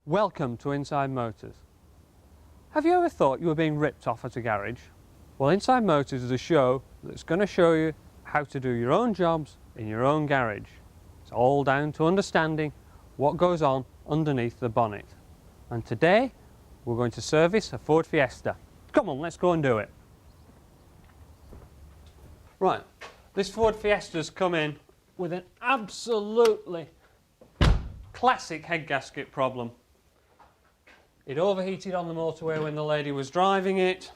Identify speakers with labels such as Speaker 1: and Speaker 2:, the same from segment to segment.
Speaker 1: Welcome to Inside Motors. Have you ever thought you were being ripped off at a garage? Well, Inside Motors is a show that's going to show you how to do your own jobs in your own garage. It's all down to understanding what goes on underneath the bonnet. And today we're going to service a Ford Fiesta. Come on, let's go and do it. Right, this Ford Fiesta's come in with an absolutely classic head gasket problem. It overheated on the motorway when the lady was driving it.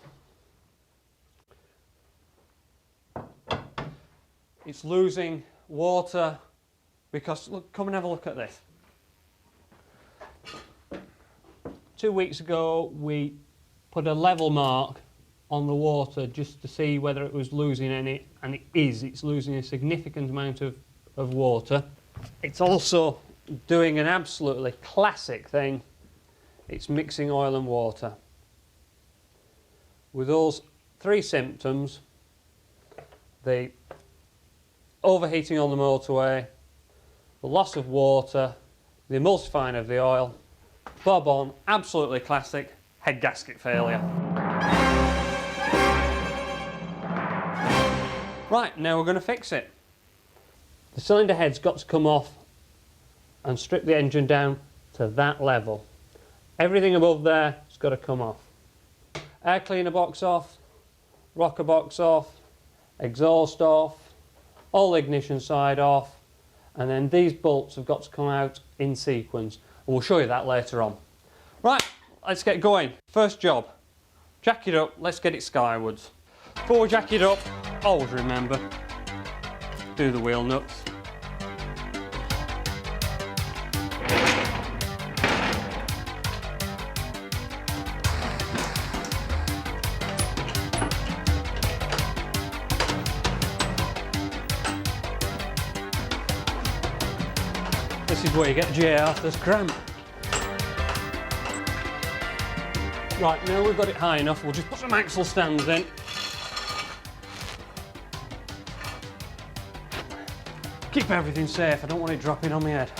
Speaker 1: It's losing water because, look, come and have a look at this. 2 weeks ago we put a level mark on the water just to see whether it was losing any, and it is. It's losing a significant amount of water. It's also doing an absolutely classic thing. It's mixing oil and water. With those three symptoms, the overheating on the motorway, the loss of water, the emulsifying of the oil, bob on, absolutely classic head gasket failure. Right, now we're going to fix it. The cylinder head's got to come off and strip the engine down to that level. Everything above there has got to come off. Air cleaner box off, rocker box off, exhaust off, all ignition side off, and then these bolts have got to come out in sequence. And we'll show you that later on. Right, let's get going. First job, jack it up, let's get it skywards. Before we jack it up, always remember, do the wheel nuts. This is where you get J. Arthur's cramp. Right, now we've got it high enough, we'll just put some axle stands in. Keep everything safe, I don't want it dropping on my head.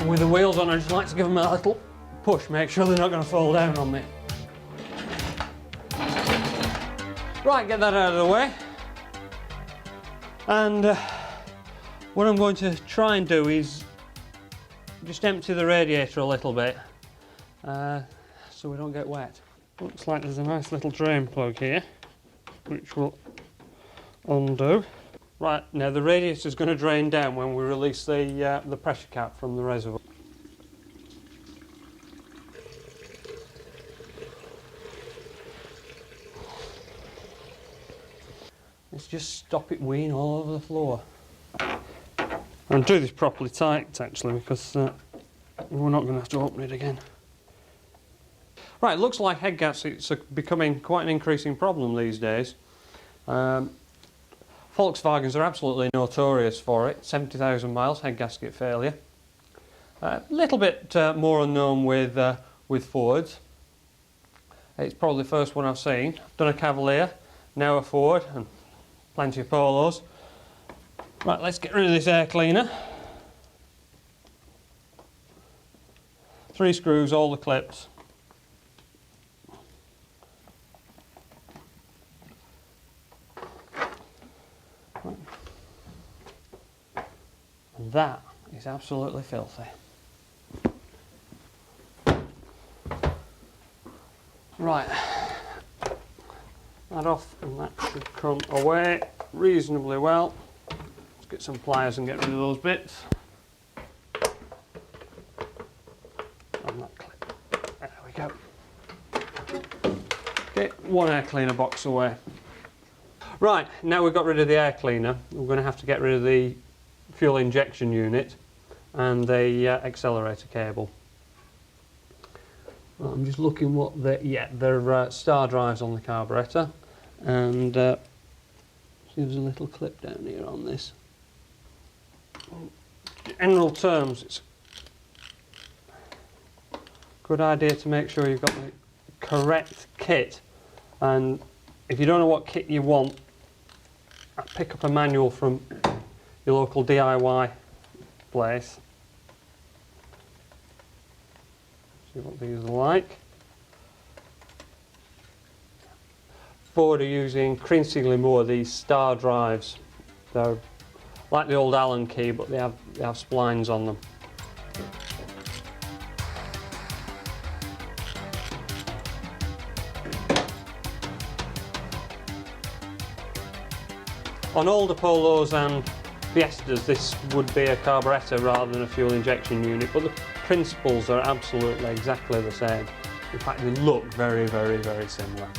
Speaker 1: And with the wheels on, I just like to give them a little push, make sure they're not going to fall down on me. Right, get that out of the way. And what I'm going to try and do is just empty the radiator a little bit so we don't get wet. Looks like there's a nice little drain plug here, which we'll undo. Right, now the radiator is going to drain down when we release the pressure cap from the reservoir. Let's just stop it weeing all over the floor. I'll do this properly tight actually, because we're not going to have to open it again. Right, looks like head gaskets are becoming quite an increasing problem these days. Volkswagens are absolutely notorious for it. 70,000 miles head gasket failure. A little bit more unknown with Fords. It's probably the first one I've seen. I've done a Cavalier, now a Ford, and plenty of Polos. Right, let's get rid of this air cleaner. 3 screws, all the clips. Right. And that is absolutely filthy. Right. That off, and that should come away reasonably well. Let's get some pliers and get rid of those bits. On that clip. There we go. Okay, one air cleaner box away. Right, now we've got rid of the air cleaner, we're going to have to get rid of the fuel injection unit and the accelerator cable. Well, I'm just looking what they're star drives on the carburetor. And there's a little clip down here on this. In general terms, it's a good idea to make sure you've got the correct kit And if you don't know what kit you want, pick up a manual from your local DIY place. See what these are like. Ford are using increasingly more these star drives. They're like the old Allen key, but they have splines on them. On older Polos and Fiestas, this would be a carburettor rather than a fuel injection unit, but the principles are absolutely exactly the same. In fact, they look very, very, very similar.